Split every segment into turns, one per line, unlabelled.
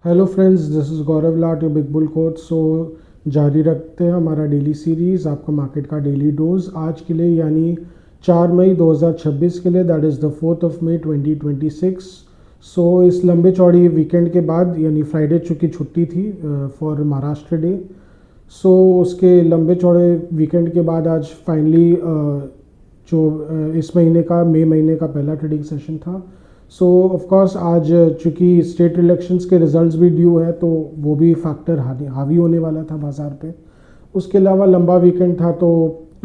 Hello friends, this is Gaurav Lat, your big bull coach. जारी रखते हैं हमारा डेली सीरीज़, आपका मार्केट का डेली डोज आज के लिए, यानी 4 मई 2026 के लिए, that is the 4th of May 2026। इस लंबे चौड़ी वीकेंड के बाद, यानी फ्राइडे चूँकि छुट्टी थी फॉर महाराष्ट्र डे, उसके लंबे चौड़े वीकेंड के बाद आज फाइनली इस महीने का, मई महीने का पहला ट्रेडिंग सेशन था। ऑफ कोर्स आज चूँकि स्टेट इलेक्शंस के रिजल्ट्स भी ड्यू है, तो वो भी फैक्टर हावी होने वाला था बाज़ार पे। उसके अलावा लंबा वीकेंड था, तो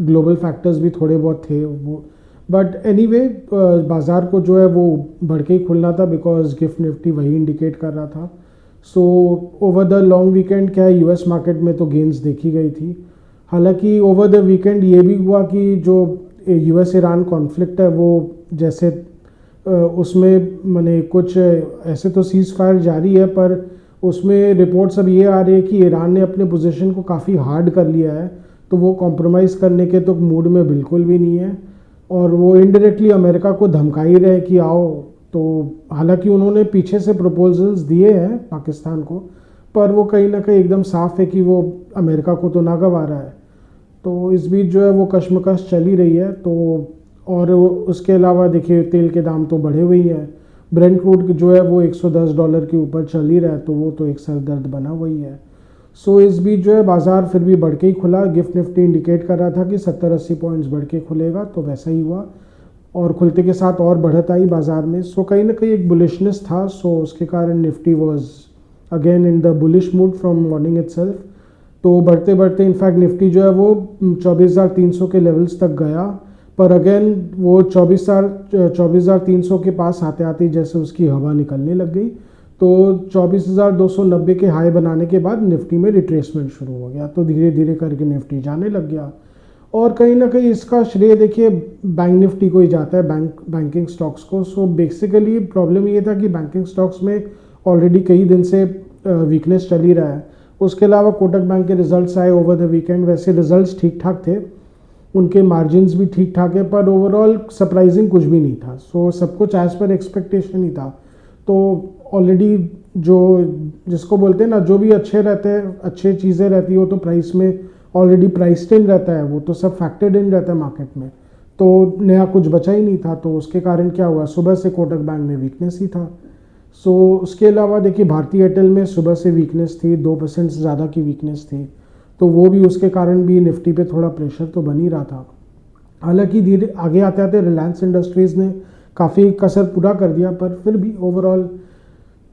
ग्लोबल फैक्टर्स भी थोड़े बहुत थे वो, बट एनीवे बाज़ार को जो है वो बढ़ के ही खुलना था, बिकॉज गिफ्ट निफ्टी वही इंडिकेट कर रहा था। ओवर द लॉन्ग वीकेंड क्या है, यूएस मार्केट में तो गेंस देखी गई थी। हालांकि ओवर द वीकेंड ये भी हुआ कि जो यूएस ईरान कॉन्फ्लिक्ट है, वो जैसे उसमें मैंने कुछ ऐसे तो सीज़ फायर जारी है, पर उसमें रिपोर्ट्स अब ये आ रही है कि ईरान ने अपने पोजीशन को काफ़ी हार्ड कर लिया है, तो वो कॉम्प्रोमाइज़ करने के तो मूड में बिल्कुल भी नहीं है, और वो इनडायरेक्टली अमेरिका को धमका ही रहे कि आओ। तो हालांकि उन्होंने पीछे से प्रपोजल्स दिए हैं पाकिस्तान को, पर वो कहीं ना कहीं एकदम साफ है कि वो अमेरिका को तो ना गवा रहा है। तो इस बीच जो है वो कश्मकश चल ही रही है। और उसके अलावा देखिए, तेल के दाम तो बढ़े हुए ही हैं। ब्रेंट क्रूड जो है वो $110 के ऊपर चल ही रहा है, तो वो तो एक सर दर्द बना हुआ ही है। इस बीच जो है बाज़ार फिर भी बढ़ के ही खुला। गिफ्ट निफ्टी इंडिकेट कर रहा था कि 70-80 पॉइंट्स बढ़ के खुलेगा, तो वैसा ही हुआ, और खुलते के साथ और बढ़त आई बाज़ार में। कहीं ना कहीं एक बुलिशनेस था, उसके कारण Nifty was again in the bullish mood from morning itself. तो बढ़ते बढ़ते इनफैक्ट निफ्टी जो है वो 24,300 के लेवल्स तक गया, पर अगेन वो 24,300 के पास आते आते जैसे उसकी हवा निकलने लग गई, तो 24,290 के हाई बनाने के बाद निफ्टी में रिट्रेसमेंट शुरू हो गया। तो धीरे धीरे करके निफ्टी जाने लग गया, और कहीं ना कहीं इसका श्रेय देखिए बैंक निफ्टी को ही जाता है, बैंकिंग स्टॉक्स को। बेसिकली प्रॉब्लम ये था कि बैंकिंग स्टॉक्स में ऑलरेडी कई दिन से वीकनेस चल ही रहा है। उसके अलावा कोटक बैंक के रिजल्ट्स आए ओवर द वीकेंड, वैसे रिजल्ट्स ठीक ठाक थे, उनके मार्जिन्स भी ठीक ठाक है, पर ओवरऑल सरप्राइजिंग कुछ भी नहीं था। सब कुछ एज पर एक्सपेक्टेशन ही था। तो ऑलरेडी जो जिसको बोलते हैं ना, जो भी अच्छे रहते हैं, अच्छी चीज़ें रहती है, वो तो प्राइस में ऑलरेडी प्राइस्ड इन रहता है, वो तो सब फैक्टर्ड इन रहता है मार्केट में। तो नया कुछ बचा ही नहीं था, तो उसके कारण क्या हुआ, सुबह से कोटक बैंक में वीकनेस ही था। उसके अलावा देखिए भारतीय एयरटेल में सुबह से वीकनेस थी, 2% से ज़्यादा की वीकनेस थी, तो वो भी उसके कारण भी निफ्टी पे थोड़ा प्रेशर तो बन ही रहा था। हालांकि धीरे आगे आते आते रिलायंस इंडस्ट्रीज़ ने काफ़ी कसर पूरा कर दिया, पर फिर भी ओवरऑल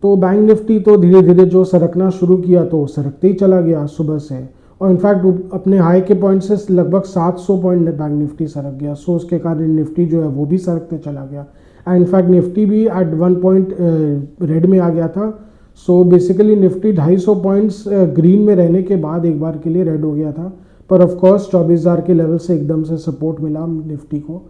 तो बैंक निफ्टी तो धीरे धीरे जो सरकना शुरू किया, तो सरकते ही चला गया सुबह से, और इनफैक्ट अपने हाई के पॉइंट से लगभग 700 पॉइंट बैंक निफ्टी सरक गया। उसके कारण निफ्टी जो है वो भी सरकते चला गया, एंड इनफैक्ट निफ्टी भी एट 1 पॉइंट रेड में आ गया था। बेसिकली निफ्टी 250 पॉइंट्स ग्रीन में रहने के बाद एक बार के लिए रेड हो गया था, पर ऑफ कोर्स 24,000 के लेवल से एकदम से सपोर्ट मिला निफ्टी को।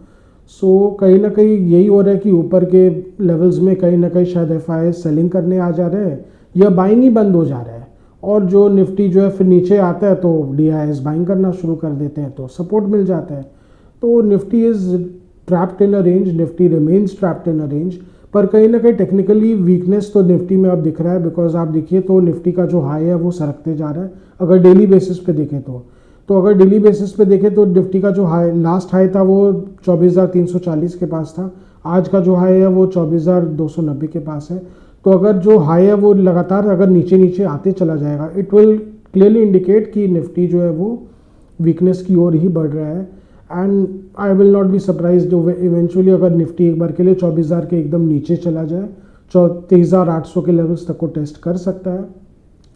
कहीं ना कहीं यही हो रहा है कि ऊपर के लेवल्स में कहीं ना कहीं शायद एफआई सेलिंग करने आ जा रहे हैं, या बाइंग ही बंद हो जा रहा है, और जो निफ्टी जो है फिर नीचे आता है तो डीआईएस बाइंग करना शुरू कर देते हैं, तो सपोर्ट मिल जाता है। तो Nifty is trapped in a range, Nifty remains trapped in a range, पर कहीं ना कहीं टेक्निकली वीकनेस तो निफ्टी में अब दिख रहा है, बिकॉज आप देखिए तो निफ्टी का जो हाई है वो सरकते जा रहा है। अगर डेली बेसिस पे देखें तो अगर डेली बेसिस पे देखें तो निफ्टी का जो हाई, लास्ट हाई था वो 24,340 के पास था, आज का जो हाई है वो 24,290 के पास है। तो अगर जो हाई है वो लगातार अगर नीचे नीचे आते चला जाएगा, इट विल क्लियरली इंडिकेट कि निफ्टी जो है वो वीकनेस की ओर ही बढ़ रहा है। And I will not be surprise eventually अगर निफ्टी एक बार के लिए 24,000 के एकदम नीचे चला जाए, 23,800 के लेवल्स तक को टेस्ट कर सकता है।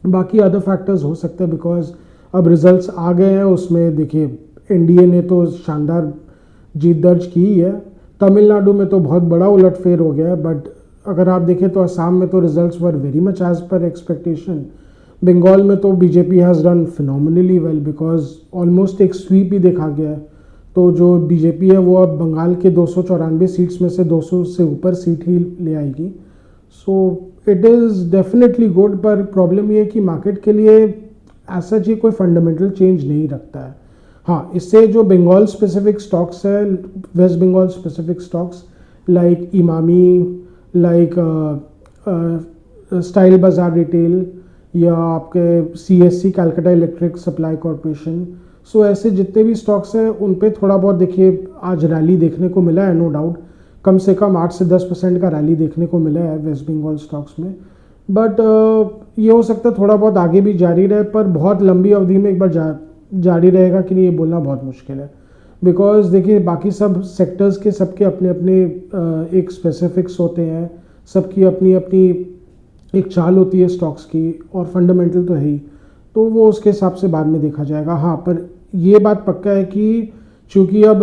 बाकी अदर फैक्टर्स हो सकते हैं, बिकॉज अब रिजल्ट्स आ गए हैं। उसमें देखिए एनडीए ने तो शानदार जीत दर्ज की ही है, तमिलनाडु में तो बहुत बड़ा उलटफेर हो गया है, बट अगर आप देखें तो असम में तो results were very much as per expectation. Bengal में तो BJP has done phenomenally well, because almost एक स्वीप ही देखा गया है। तो जो बीजेपी है वो अब बंगाल के 294 सीट्स में से 200 से ऊपर सीट ही ले आएगी। इट इज़ डेफिनेटली गुड, पर प्रॉब्लम ये है कि मार्केट के लिए ऐसा जी कोई फंडामेंटल चेंज नहीं रखता है। हाँ, इससे जो बंगाल स्पेसिफिक स्टॉक्स है, waste Bengal specific stocks like Emami, like Style Bazaar retail या आपके CSC Calcutta electric supply corporation, so ऐसे जितने भी स्टॉक्स हैं उन पे थोड़ा बहुत देखिए आज रैली देखने को मिला है, नो डाउट कम से कम 8 से 10% का रैली देखने को मिला है वेस्ट बंगाल स्टॉक्स में। बट ये हो सकता है थोड़ा बहुत आगे भी जारी रहे, पर बहुत लंबी अवधि में एक बार जारी रहेगा कि नहीं ये बोलना बहुत मुश्किल है। बिकॉज देखिए बाकी सब सेक्टर्स के सबके अपने अपने एक स्पेसिफिक्स होते हैं, सबकी अपनी अपनी एक चाल होती है स्टॉक्स की, और फंडामेंटल तो है ही, तो वो उसके हिसाब से बाद में देखा जाएगा। हाँ, पर ये बात पक्का है कि चूँकि अब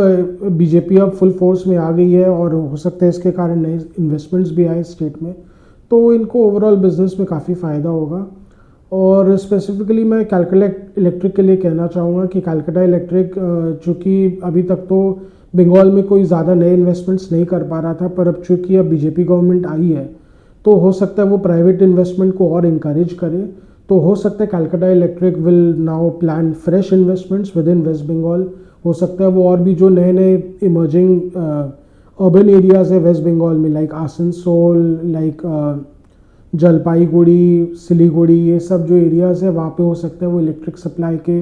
बीजेपी अब फुल फोर्स में आ गई है और हो सकता है इसके कारण नए इन्वेस्टमेंट्स भी आए स्टेट में, तो इनको ओवरऑल बिजनेस में काफ़ी फ़ायदा होगा। और स्पेसिफिकली मैं कैलकाटा इलेक्ट्रिक के लिए कहना चाहूँगा कि कैलकाटा इलेक्ट्रिक चूँकि अभी तक तो बंगाल में कोई ज़्यादा नए इन्वेस्टमेंट्स नहीं कर पा रहा था, पर अब चूँकि अब बीजेपी गवर्नमेंट आई है तो हो सकता है वो प्राइवेट इन्वेस्टमेंट को और इंकरेज करे। तो हो सकता है Calcutta electric will now plan fresh investments within West Bengal. हो सकता है वो और भी जो नए नए इमर्जिंग अर्बन एरियाज़ है वेस्ट बंगाल में, लाइक आसनसोल, लाइक जलपाईगुड़ी, सिलीगुड़ी, ये सब जो एरियाज़ है वहाँ पे हो सकता है वो इलेक्ट्रिक सप्लाई के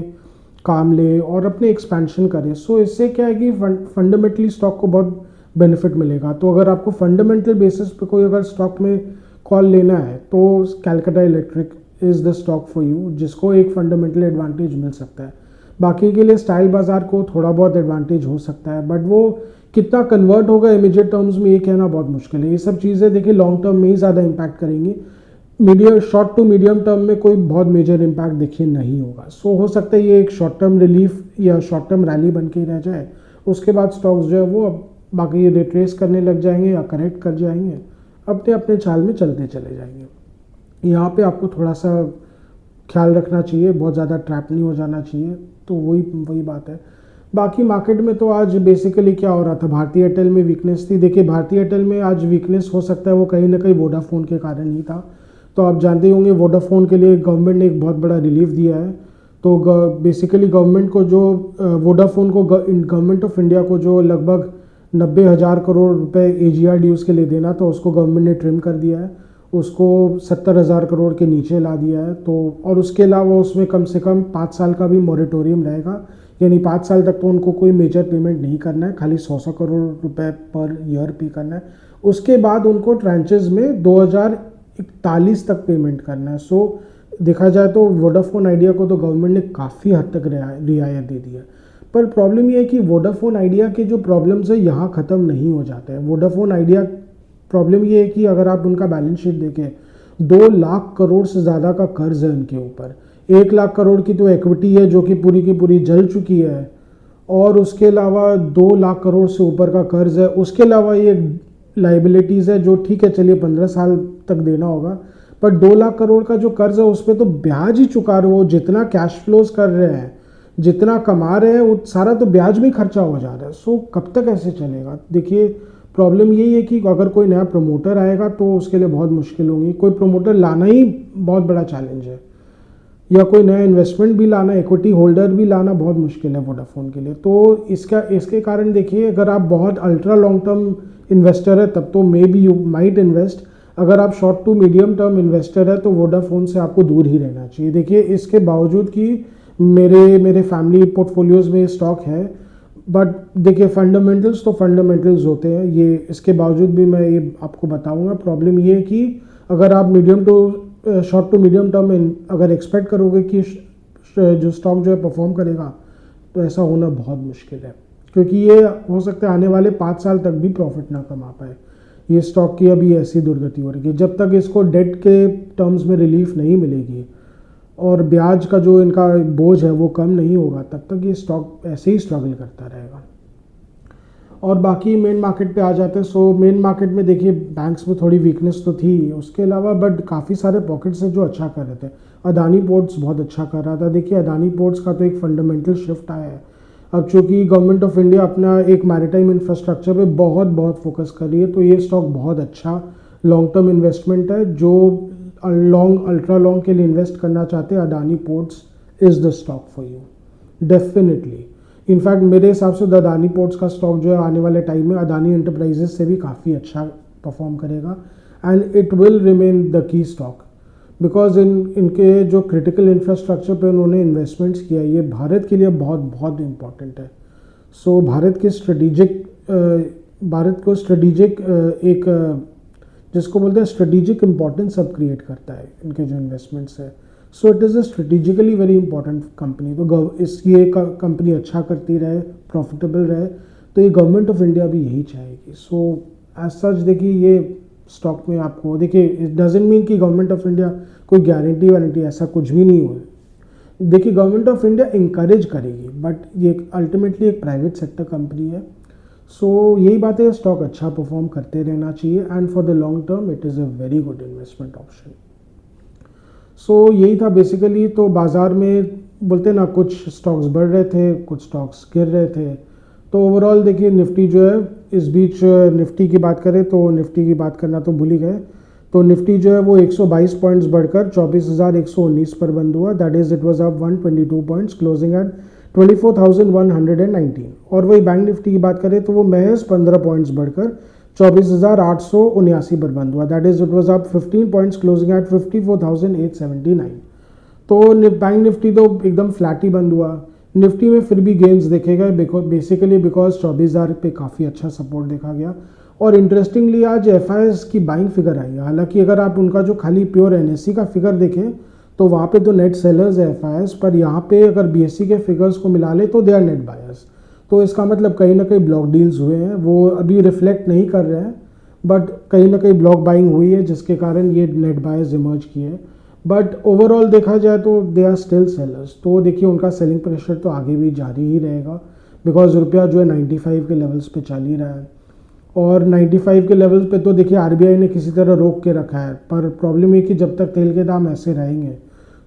काम ले और अपने एक्सपेंशन करे। सो इससे क्या है कि फंडामेंटली स्टॉक को बहुत बेनिफिट मिलेगा। तो अगर आपको फंडामेंटल बेसिस पे कोई अगर स्टॉक में कॉल लेना है तो Calcutta electric is the stock for you, जिसको एक फंडामेंटल एडवांटेज मिल सकता है। बाकी के लिए स्टाइल बाज़ार को थोड़ा बहुत एडवांटेज हो सकता है, बट वो कितना कन्वर्ट होगा इमीडिएट टर्म्स में ये कहना बहुत मुश्किल है। ये सब चीज़ें देखिए लॉन्ग टर्म में ही ज़्यादा इम्पैक्ट करेंगी, medium short to medium term में कोई बहुत मेजर इम्पैक्ट देखिए नहीं होगा। सो हो सकता है ये एक शॉर्ट टर्म रिलीफ या शॉर्ट टर्म रैली बन के ही रह जाए, उसके बाद स्टॉक्स जो है वो अब बाकी रिट्रेस करने लग जाएंगे या करेक्ट कर जाएंगे, अपने अपने चाल में चलते चले जाएंगे। यहाँ पे आपको थोड़ा सा ख्याल रखना चाहिए, बहुत ज़्यादा ट्रैप नहीं हो जाना चाहिए। तो वही बात है। बाकी मार्केट में तो आज बेसिकली क्या हो रहा था, भारतीय एयरटेल में वीकनेस थी। देखिए भारतीय एयरटेल में आज वीकनेस हो सकता है वो कहीं ना कहीं वोडाफोन के कारण ही था। तो आप जानते होंगे वोडाफोन के लिए गवर्नमेंट ने एक बहुत बड़ा रिलीफ दिया है। तो बेसिकली गवर्नमेंट को जो वोडाफोन को गवर्नमेंट ऑफ इंडिया को जो लगभग 90,000 करोड़ रुपए AGR ड्यूज़ के लिए देना था, उसको गवर्नमेंट ने ट्रिम कर दिया है, उसको 70,000 करोड़ के नीचे ला दिया है। तो और उसके अलावा उसमें कम से कम 5 साल का भी मॉरेटोरियम रहेगा, यानी 5 साल तक तो उनको कोई मेजर पेमेंट नहीं करना है, खाली 100 करोड़ रुपए पर ईयर पे करना है। उसके बाद उनको ट्रांचेज में 2041 तक पेमेंट करना है। सो देखा जाए तो वोडाफोन आइडिया को तो गवर्नमेंट ने काफ़ी हद तक रियायत दे दी है। पर प्रॉब्लम ये है कि वोडाफोन आइडिया के जो प्रॉब्लम्स है यहाँ ख़त्म नहीं हो जाते हैं। वोडाफोन आइडिया प्रॉब्लम ये है कि अगर आप उनका बैलेंस शीट देखें, 2 लाख करोड़ से ज़्यादा का कर्ज है उनके ऊपर। 1 लाख करोड़ की तो इक्विटी है जो कि पूरी की पूरी जल चुकी है, और उसके अलावा 2 लाख करोड़ से ऊपर का कर्ज है। उसके अलावा ये लाइबिलिटीज़ है जो ठीक है चलिए 15 साल तक देना होगा, पर 2 लाख करोड़ का जो कर्ज है उस पर तो ब्याज ही चुका रहे हो। जितना कैश फ्लोज कर रहे हैं, जितना कमा रहे हैं, वो सारा तो ब्याज में खर्चा हो जा रहा है। सो कब तक ऐसे चलेगा? देखिए प्रॉब्लम यही है कि अगर कोई नया प्रमोटर आएगा तो उसके लिए बहुत मुश्किल होगी। कोई प्रमोटर लाना ही बहुत बड़ा चैलेंज है, या कोई नया इन्वेस्टमेंट भी लाना, इक्विटी होल्डर भी लाना बहुत मुश्किल है वोडाफोन के लिए। तो इसके कारण देखिए अगर आप बहुत अल्ट्रा लॉन्ग टर्म इन्वेस्टर है तब तो maybe you might invest. अगर आप short to medium term investor है तो वोडाफोन से आपको दूर ही रहना चाहिए। देखिए इसके बावजूद कि मेरे फैमिली पोर्टफोलियोज़ में स्टॉक है, बट देखिए फंडामेंटल्स तो फंडामेंटल्स होते हैं, ये इसके बावजूद भी मैं ये आपको बताऊंगा। प्रॉब्लम ये है कि अगर आप शॉर्ट टू मीडियम टर्म में अगर एक्सपेक्ट करोगे कि जो स्टॉक जो है परफॉर्म करेगा, तो ऐसा होना बहुत मुश्किल है, क्योंकि ये हो सकता है आने वाले 5 साल तक भी प्रॉफिट ना कमा पाए। ये स्टॉक की अभी ऐसी दुर्गति हो रही है। जब तक इसको डेट के टर्म्स में रिलीफ नहीं मिलेगी और ब्याज का जो इनका बोझ है वो कम नहीं होगा, तब तक ये स्टॉक ऐसे ही स्ट्रगल करता रहेगा। और बाकी मेन मार्केट पे आ जाते हैं। सो मेन मार्केट में देखिए बैंक्स में थोड़ी वीकनेस तो थी, उसके अलावा बट काफ़ी सारे पॉकेट्स हैं जो अच्छा कर रहे थे। अदानी पोर्ट्स बहुत अच्छा कर रहा था। देखिए अदानी पोर्ट्स का तो एक फंडामेंटल शिफ्ट आया है। अब चूँकि गवर्नमेंट ऑफ इंडिया अपना एक मैरीटाइम इंफ्रास्ट्रक्चर पे बहुत फोकस कर रही है, तो ये स्टॉक बहुत अच्छा लॉन्ग टर्म इन्वेस्टमेंट है। जो अल्ट्रा लॉन्ग के लिए इन्वेस्ट करना चाहते हैं, Adani ports is the stock for you definitely. In fact मेरे हिसाब से अदानी पोर्ट्स का स्टॉक जो है आने वाले टाइम में अदानी एंटरप्राइजेस से भी काफ़ी अच्छा परफॉर्म करेगा। And it will remain the key stock because इनके जो क्रिटिकल इंफ्रास्ट्रक्चर पे उन्होंने इन्वेस्टमेंट्स किया ये भारत के लिए बहुत बहुत इम्पॉर्टेंट है। सो भारत को स्ट्रेटिजिक एक जिसको बोलते हैं स्ट्रेटिजिक इम्पोर्टेंस अब क्रिएट करता है इनके जो इन्वेस्टमेंट्स है। So it is a strategically very important company. तो ये कंपनी अच्छा करती रहे, प्रॉफिटेबल रहे, तो ये गवर्नमेंट ऑफ इंडिया भी यही चाहेगी। सो एज सच देखिए ये स्टॉक में आपको देखिए इट डजेंट मीन कि गवर्नमेंट ऑफ इंडिया कोई गारंटी ऐसा कुछ भी नहीं हो। देखिए गवर्नमेंट ऑफ इंडिया इंकरेज करेगी बट ये अल्टीमेटली एक प्राइवेट सेक्टर कंपनी है। सो यही बात है, स्टॉक अच्छा परफॉर्म करते रहना चाहिए and for the long term it is a very good investment option. So यही था बेसिकली। तो बाज़ार में बोलते ना कुछ स्टॉक्स बढ़ रहे थे, कुछ स्टॉक्स गिर रहे थे। तो ओवरऑल देखिए निफ्टी जो है इस बीच निफ्टी की बात करें तो निफ्टी की बात करना तो भूल ही गए। तो निफ्टी जो है वो 122 पॉइंट्स बढ़कर 24,119 पर बंद हुआ। That is it was up 122 points closing at 24,119। और वही बैंक निफ्टी की बात करें तो वो महज 15 पॉइंट्स बढ़कर 24,879 पर बंद हुआ। That is it was up 15 points closing at 54,879। तो बैंक निफ्टी तो एकदम फ्लैट ही बंद हुआ। निफ्टी में फिर भी गेंस देखे गए बेसिकली बिकॉज 24,000 पे काफ़ी अच्छा सपोर्ट देखा गया। और इंटरेस्टिंगली आज FIS की बाइंग फिगर आई है। हालांकि अगर आप उनका जो खाली प्योर NSE का फिगर देखें तो वहाँ पे तो नेट सेलर्स है FIS, पर यहाँ पे अगर BSE के फिगर्स को मिला ले तो दे आर नेट बायर्स। तो इसका मतलब कहीं ना कहीं ब्लॉक डील्स हुए हैं, वो अभी रिफ्लेक्ट नहीं कर रहे हैं बट कहीं ना कहीं ब्लॉक बाइंग हुई है जिसके कारण ये नेट बायर्स इमर्ज किए। बट ओवरऑल देखा जाए तो दे आर स्टिल सेलर्स। तो देखिए उनका सेलिंग प्रेशर तो आगे भी जारी ही रहेगा बिकॉज रुपया जो है 95 के लेवल्स पे चल ही रहा है। और 95 के लेवल पे तो देखिए RBI ने किसी तरह रोक के रखा है, पर प्रॉब्लम ये कि जब तक तेल के दाम ऐसे रहेंगे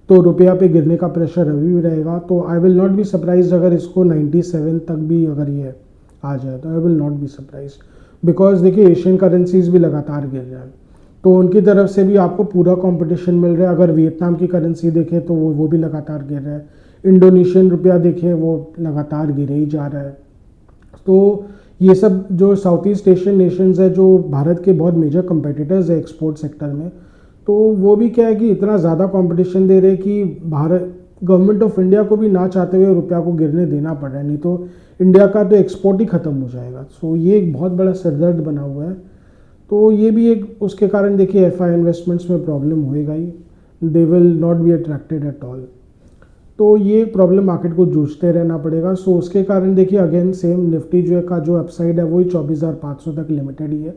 तो रुपया पे गिरने का प्रेशर अभी भी रहेगा। तो आई विल नॉट बी सरप्राइज अगर इसको 97 तक भी अगर ये आ जाए तो आई will not be surprise because देखिए एशियन करेंसीज भी लगातार गिर रहे हैं तो उनकी तरफ से भी आपको पूरा कंपटीशन मिल रहा है। अगर वियतनाम की करेंसी देखें तो वो भी लगातार गिर रहा है। इंडोनेशियन रुपया देखें वो लगातार गिरे ही जा रहा है। तो ये सब जो साउथ ईस्ट एशियन नेशंस है जो भारत के बहुत मेजर कंपेटिटर्स है एक्सपोर्ट सेक्टर में, तो वो भी क्या है कि इतना ज़्यादा कंपटीशन दे रहे कि भारत गवर्नमेंट ऑफ इंडिया को भी ना चाहते हुए रुपया को गिरने देना पड़ रहा है, नहीं तो इंडिया का तो एक्सपोर्ट ही ख़त्म हो जाएगा। सो ये एक बहुत बड़ा सरदर्द बना हुआ है। तो ये भी एक उसके कारण देखिए FI इन्वेस्टमेंट्स में प्रॉब्लम होएगा ही, they will not be attracted at all. तो ये प्रॉब्लम मार्केट को जूझते रहना पड़ेगा। सो उसके कारण देखिए अगेन सेम निफ्टी जो का जो अपसाइड है वही 24,500 तक लिमिटेड ही है।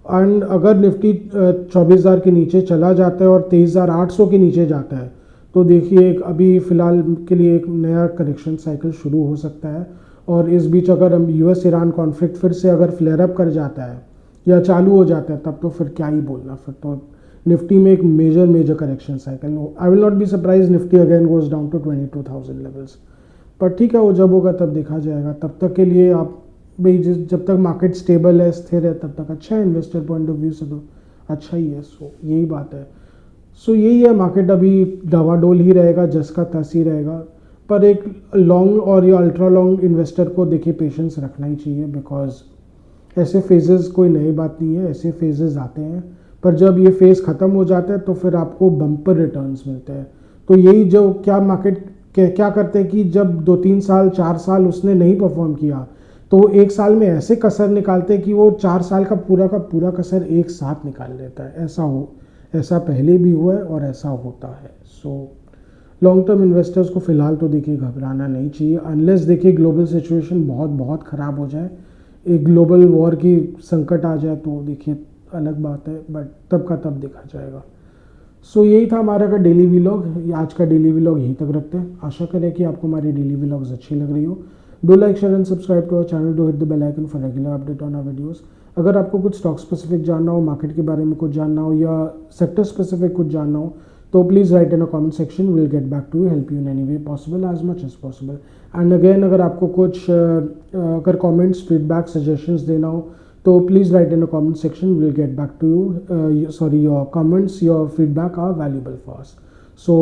एंड अगर निफ्टी 24,000 के नीचे चला जाता है और 23,800 के नीचे जाता है तो देखिए अभी फ़िलहाल के लिए एक नया करेक्शन साइकिल शुरू हो सकता है। और इस बीच अगर US ईरान कॉन्फ्लिक्ट फिर से अगर फ्लेयर अप कर जाता है या चालू हो जाता है तब तो फिर क्या ही बोलना, फिर तो निफ्टी में एक major correction cycle. I will not be surprise Nifty again goes down to 22,000 levels. पर ठीक है वो जब होगा तब देखा जाएगा। तब तक के लिए आप भाई जब तक मार्केट स्टेबल है, स्थिर है, तब तक अच्छा है। इन्वेस्टर पॉइंट ऑफ व्यू से तो अच्छा ही है। सो यही बात है। सो यही है, मार्केट अभी डवाडोल ही रहेगा, जस का तस ही रहेगा। पर एक लॉन्ग और या अल्ट्रा लॉन्ग इन्वेस्टर को देखिए पेशेंस रखना ही चाहिए बिकॉज ऐसे फेजेस कोई नई बात नहीं है, ऐसे फेजेस आते हैं। पर जब ये फेज़ ख़त्म हो जाता है तो फिर आपको बम्पर रिटर्न्स मिलते हैं। तो यही जो क्या मार्केट क्या करते हैं कि जब 2-3 साल 4 साल उसने नहीं परफॉर्म किया तो एक साल में ऐसे कसर निकालते हैं कि वो 4 साल का पूरा कसर एक साथ निकाल लेता है। ऐसा पहले भी हुआ है और ऐसा होता है। सो लॉन्ग टर्म इन्वेस्टर्स को फ़िलहाल तो देखिए घबराना नहीं चाहिए अनलेस देखिए ग्लोबल सिचुएशन बहुत ख़राब हो जाए, एक ग्लोबल वॉर की संकट आ जाए तो देखिए अलग बात है, बट तब का तब देखा जाएगा। सो यही था हमारा का डेली व्लॉग। आज का डेली व्लॉग यहीं तक रखते हैं। आशा करें कि आपको हमारी डेली व्लॉग्स अच्छी लग रही हो। Do like share and subscribe to our channel, do hit the bell icon for regular update on our videos. अगर आपको कुछ स्टॉक स्पेसिफिक जानना हो, मार्केट के बारे में कुछ जानना हो या सेक्टर स्पेसिफिक कुछ जानना हो तो please write in a comment section, will get back to you, help you in any way possible as much as possible. And again अगर आपको कुछ अगर कमेंट्स फीडबैक सजेशंस देना हो तो please write in the comment section, we'll get back to you. Your comments, your feedback are valuable for us. So